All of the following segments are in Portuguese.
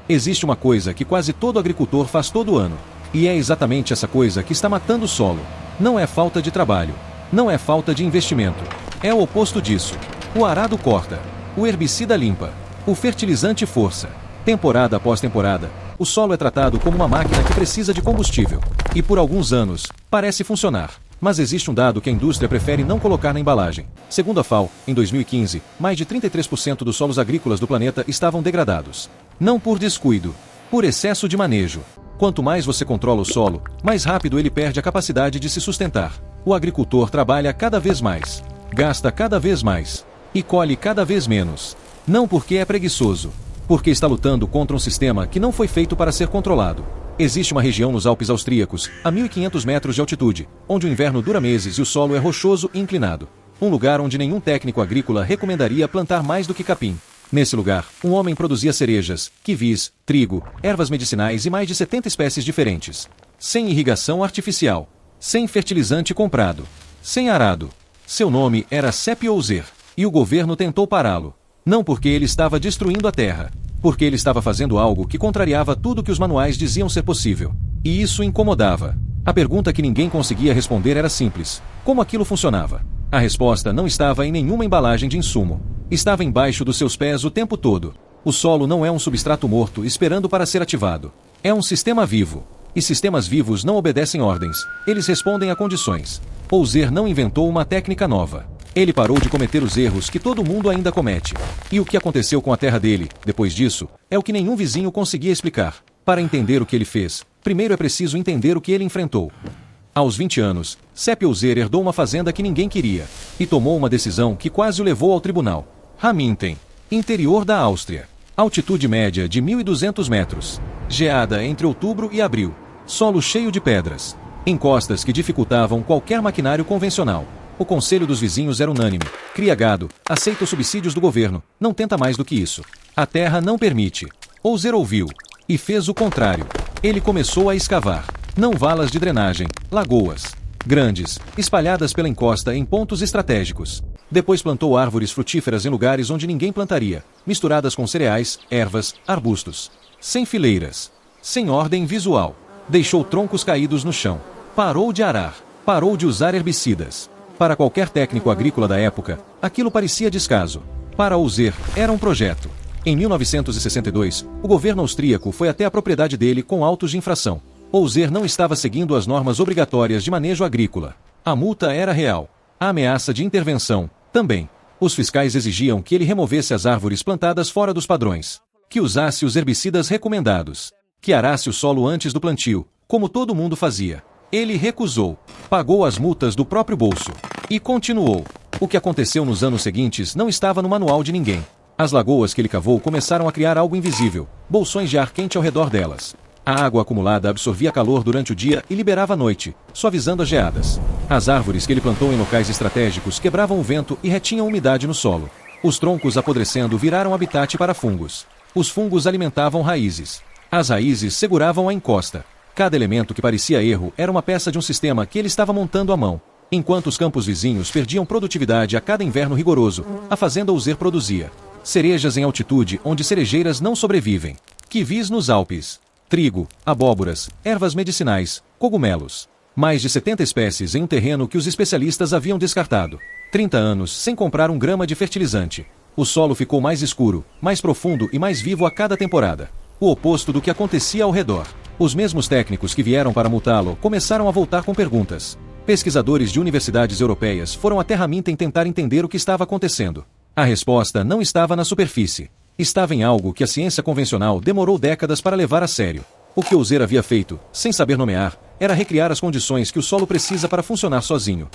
Existe uma coisa que quase todo agricultor faz todo ano. E é exatamente essa coisa que está matando o solo. Não é falta de trabalho. Não é falta de investimento. É o oposto disso. O arado corta. O herbicida limpa. O fertilizante força. Temporada após temporada, o solo é tratado como uma máquina que precisa de combustível. E por alguns anos, parece funcionar. Mas existe um dado que a indústria prefere não colocar na embalagem. Segundo a FAO, em 2015, mais de 33% dos solos agrícolas do planeta estavam degradados. Não por descuido, por excesso de manejo. Quanto mais você controla o solo, mais rápido ele perde a capacidade de se sustentar. O agricultor trabalha cada vez mais, gasta cada vez mais e colhe cada vez menos. Não porque é preguiçoso, porque está lutando contra um sistema que não foi feito para ser controlado. Existe uma região nos Alpes austríacos, a 1.500 metros de altitude, onde o inverno dura meses e o solo é rochoso e inclinado. Um lugar onde nenhum técnico agrícola recomendaria plantar mais do que capim. Nesse lugar, um homem produzia cerejas, kiwis, trigo, ervas medicinais e mais de 70 espécies diferentes. Sem irrigação artificial. Sem fertilizante comprado. Sem arado. Seu nome era Sepp Oeser, e o governo tentou pará-lo. Não porque ele estava destruindo a terra, porque ele estava fazendo algo que contrariava tudo que os manuais diziam ser possível. E isso incomodava. A pergunta que ninguém conseguia responder era simples: como aquilo funcionava? A resposta não estava em nenhuma embalagem de insumo. Estava embaixo dos seus pés o tempo todo. O solo não é um substrato morto esperando para ser ativado. É um sistema vivo. E sistemas vivos não obedecem ordens. Eles respondem a condições. Oeser não inventou uma técnica nova. Ele parou de cometer os erros que todo mundo ainda comete. E o que aconteceu com a terra dele, depois disso, é o que nenhum vizinho conseguia explicar. Para entender o que ele fez, primeiro é preciso entender o que ele enfrentou. Aos 20 anos, Sepp Oeser herdou uma fazenda que ninguém queria. E tomou uma decisão que quase o levou ao tribunal. Raminten, interior da Áustria. Altitude média de 1.200 metros. Geada entre outubro e abril. Solo cheio de pedras. Encostas que dificultavam qualquer maquinário convencional. O conselho dos vizinhos era unânime. Cria gado, aceita os subsídios do governo, não tenta mais do que isso. A terra não permite. Oeser ouviu. E fez o contrário. Ele começou a escavar. Não valas de drenagem, lagoas. Grandes, espalhadas pela encosta em pontos estratégicos. Depois plantou árvores frutíferas em lugares onde ninguém plantaria, misturadas com cereais, ervas, arbustos. Sem fileiras. Sem ordem visual. Deixou troncos caídos no chão. Parou de arar. Parou de usar herbicidas. Para qualquer técnico agrícola da época, aquilo parecia descaso. Para Oeser, era um projeto. Em 1962, o governo austríaco foi até a propriedade dele com autos de infração. Oeser não estava seguindo as normas obrigatórias de manejo agrícola. A multa era real. A ameaça de intervenção, também. Os fiscais exigiam que ele removesse as árvores plantadas fora dos padrões. Que usasse os herbicidas recomendados. Que arasse o solo antes do plantio, como todo mundo fazia. Ele recusou. Pagou as multas do próprio bolso. E continuou. O que aconteceu nos anos seguintes não estava no manual de ninguém. As lagoas que ele cavou começaram a criar algo invisível, bolsões de ar quente ao redor delas. A água acumulada absorvia calor durante o dia e liberava à noite, suavizando as geadas. As árvores que ele plantou em locais estratégicos quebravam o vento e retinham umidade no solo. Os troncos apodrecendo viraram habitat para fungos. Os fungos alimentavam raízes. As raízes seguravam a encosta. Cada elemento que parecia erro era uma peça de um sistema que ele estava montando à mão. Enquanto os campos vizinhos perdiam produtividade a cada inverno rigoroso, a fazenda Oeser produzia cerejas em altitude onde cerejeiras não sobrevivem, kiwis nos Alpes, trigo, abóboras, ervas medicinais, cogumelos. Mais de 70 espécies em um terreno que os especialistas haviam descartado. 30 anos sem comprar um grama de fertilizante. O solo ficou mais escuro, mais profundo e mais vivo a cada temporada. O oposto do que acontecia ao redor. Os mesmos técnicos que vieram para multá-lo começaram a voltar com perguntas. Pesquisadores de universidades europeias foram até Raminten tentar entender o que estava acontecendo. A resposta não estava na superfície. Estava em algo que a ciência convencional demorou décadas para levar a sério. O que Oeser havia feito, sem saber nomear, era recriar as condições que o solo precisa para funcionar sozinho.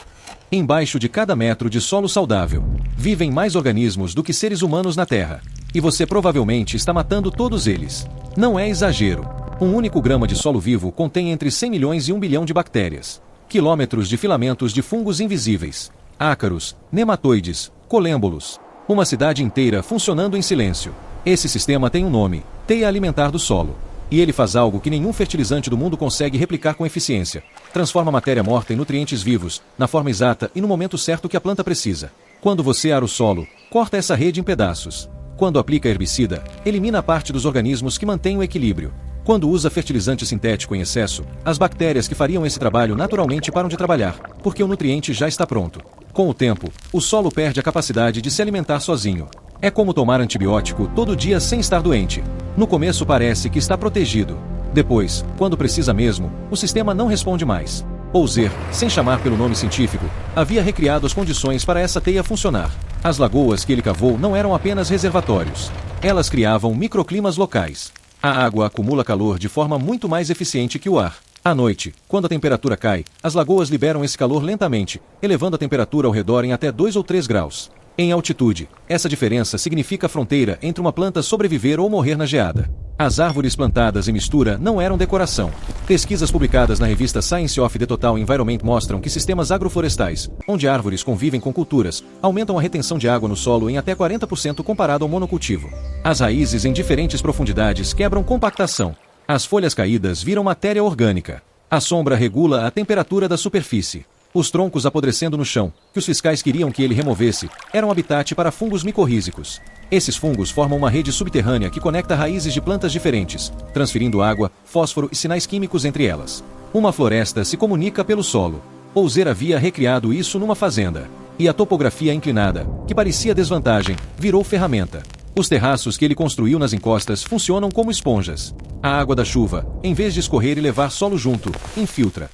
Embaixo de cada metro de solo saudável, vivem mais organismos do que seres humanos na Terra. E você provavelmente está matando todos eles. Não é exagero. Um único grama de solo vivo contém entre 100 milhões e 1 bilhão de bactérias. Quilômetros de filamentos de fungos invisíveis. Ácaros, nematoides, colêmbolos. Uma cidade inteira funcionando em silêncio. Esse sistema tem um nome: teia alimentar do solo. E ele faz algo que nenhum fertilizante do mundo consegue replicar com eficiência. Transforma matéria morta em nutrientes vivos, na forma exata e no momento certo que a planta precisa. Quando você ara o solo, corta essa rede em pedaços. Quando aplica herbicida, elimina parte dos organismos que mantêm o equilíbrio. Quando usa fertilizante sintético em excesso, as bactérias que fariam esse trabalho naturalmente param de trabalhar, porque o nutriente já está pronto. Com o tempo, o solo perde a capacidade de se alimentar sozinho. É como tomar antibiótico todo dia sem estar doente. No começo parece que está protegido. Depois, quando precisa mesmo, o sistema não responde mais. Pouser, sem chamar pelo nome científico, havia recriado as condições para essa teia funcionar. As lagoas que ele cavou não eram apenas reservatórios. Elas criavam microclimas locais. A água acumula calor de forma muito mais eficiente que o ar. À noite, quando a temperatura cai, as lagoas liberam esse calor lentamente, elevando a temperatura ao redor em até 2 ou 3 graus. Em altitude, essa diferença significa a fronteira entre uma planta sobreviver ou morrer na geada. As árvores plantadas em mistura não eram decoração. Pesquisas publicadas na revista Science of the Total Environment mostram que sistemas agroflorestais, onde árvores convivem com culturas, aumentam a retenção de água no solo em até 40% comparado ao monocultivo. As raízes em diferentes profundidades quebram compactação. As folhas caídas viram matéria orgânica. A sombra regula a temperatura da superfície. Os troncos apodrecendo no chão, que os fiscais queriam que ele removesse, eram habitat para fungos micorrízicos. Esses fungos formam uma rede subterrânea que conecta raízes de plantas diferentes, transferindo água, fósforo e sinais químicos entre elas. Uma floresta se comunica pelo solo. Pouser havia recriado isso numa fazenda. E a topografia inclinada, que parecia desvantagem, virou ferramenta. Os terraços que ele construiu nas encostas funcionam como esponjas. A água da chuva, em vez de escorrer e levar solo junto, infiltra.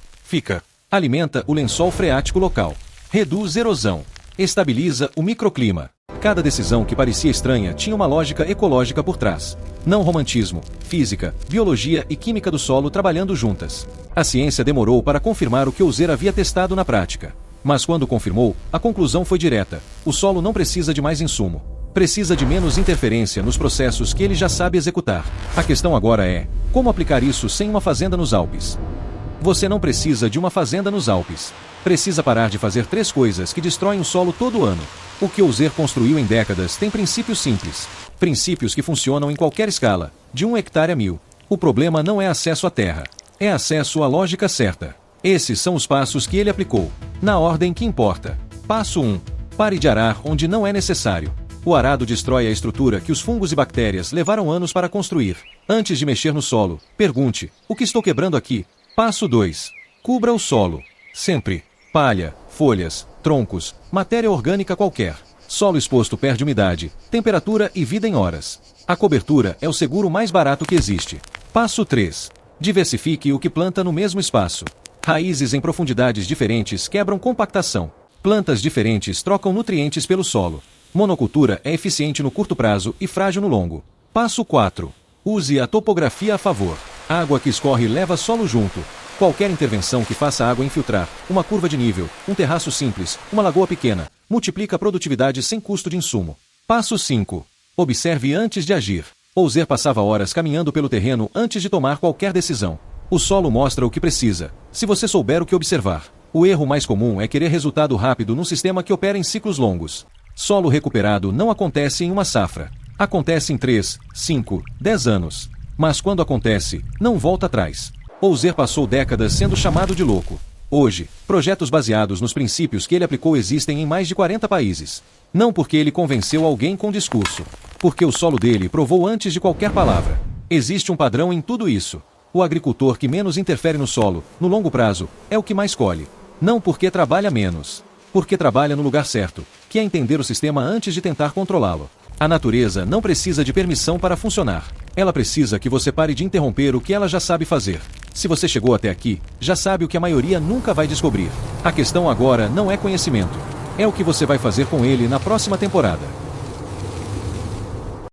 Alimenta o lençol freático local. Reduz erosão. Estabiliza o microclima. Cada decisão que parecia estranha tinha uma lógica ecológica por trás. Não romantismo, física, biologia e química do solo trabalhando juntas. A ciência demorou para confirmar o que Pouser havia testado na prática. Mas quando confirmou, a conclusão foi direta. O solo não precisa de mais insumo. Precisa de menos interferência nos processos que ele já sabe executar. A questão agora é, como aplicar isso sem uma fazenda nos Alpes? Você não precisa de uma fazenda nos Alpes. Precisa parar de fazer 3 coisas que destroem o solo todo ano. O que Pouser construiu em décadas tem princípios simples. Princípios que funcionam em qualquer escala, de 1 hectare a 1000. O problema não é acesso à terra. É acesso à lógica certa. Esses são os passos que ele aplicou, na ordem que importa. Passo 1. Pare de arar onde não é necessário. O arado destrói a estrutura que os fungos e bactérias levaram anos para construir. Antes de mexer no solo, pergunte, o que estou quebrando aqui? Passo 2. Cubra o solo. Sempre. Palha, folhas, troncos, matéria orgânica qualquer. Solo exposto perde umidade, temperatura e vida em horas. A cobertura é o seguro mais barato que existe. Passo 3. Diversifique o que planta no mesmo espaço. Raízes em profundidades diferentes quebram compactação. Plantas diferentes trocam nutrientes pelo solo. Monocultura é eficiente no curto prazo e frágil no longo. Passo 4. Use a topografia a favor. Água que escorre leva solo junto. Qualquer intervenção que faça a água infiltrar, uma curva de nível, um terraço simples, uma lagoa pequena, multiplica a produtividade sem custo de insumo. Passo 5. Observe antes de agir. Pouser passava horas caminhando pelo terreno antes de tomar qualquer decisão. O solo mostra o que precisa, se você souber o que observar. O erro mais comum é querer resultado rápido num sistema que opera em ciclos longos. Solo recuperado não acontece em uma safra. Acontece em 3, 5, 10 anos. Mas quando acontece, não volta atrás. Pouser passou décadas sendo chamado de louco. Hoje, projetos baseados nos princípios que ele aplicou existem em mais de 40 países. Não porque ele convenceu alguém com discurso. Porque o solo dele provou antes de qualquer palavra. Existe um padrão em tudo isso. O agricultor que menos interfere no solo, no longo prazo, é o que mais colhe. Não porque trabalha menos. Porque trabalha no lugar certo, que é entender o sistema antes de tentar controlá-lo. A natureza não precisa de permissão para funcionar. Ela precisa que você pare de interromper o que ela já sabe fazer. Se você chegou até aqui, já sabe o que a maioria nunca vai descobrir. A questão agora não é conhecimento. É o que você vai fazer com ele na próxima temporada.